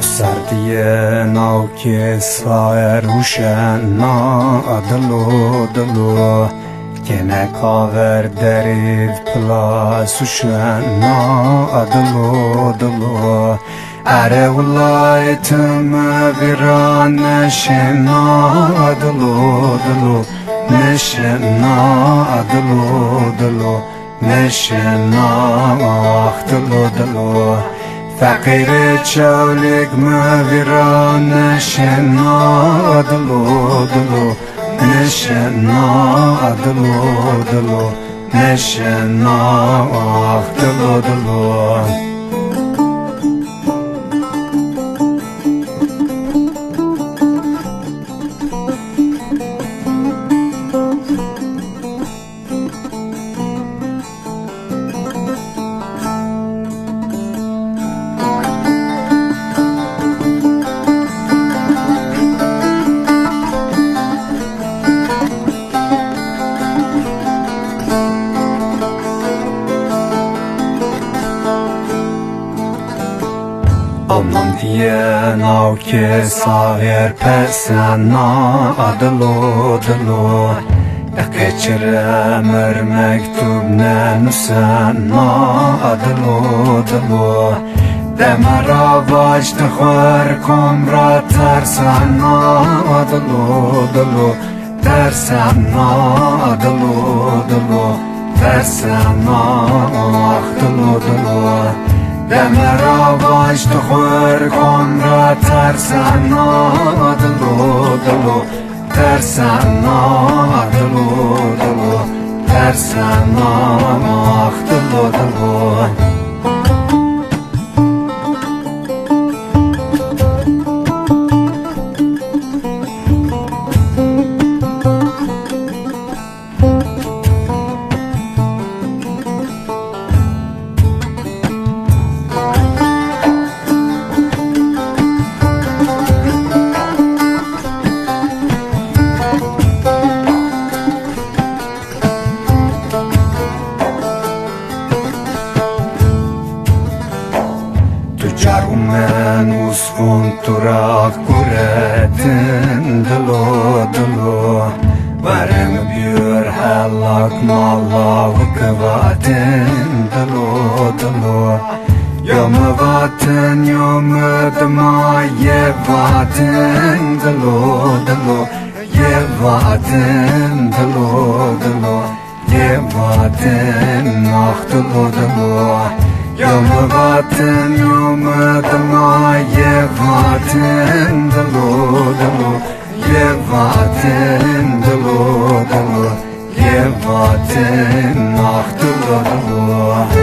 سردیه ناو که سایر هوشنا دلو دلو که نکاور درید پلاس هوشنا دلو دلو اره ولایتم بیران نشنا دلو دلو نشنا دلو دلو نشنا آخ دلو دلو فقیر چولک مویران نشنا دلو دلو نشنا دلو دلو نشنا آخ دلو دلو Aman diye nav ke saher pesena adlo dlo Geçiremer mektub ne nusena adlo dlo Demer avaç tıkhar komra tersena adlo dlo Tersena adlo dlo Tersena ah dlo dlo Demer avaç tıkhar komra tersena dlo dlo Tersena dlo dlo Tersena ah dlo dlo Jarumen usfun turak kuretin dilo dilo Varem björ hellak malla vukvatin dilo dilo Yom vaten yom dma yevatin dilo dilo Yevatin dilo dilo Yevatin ah dilo dilo Yom vaten yom dma yevaten dilo dilo yevaten dilo dilo yevaten ah dilo dilo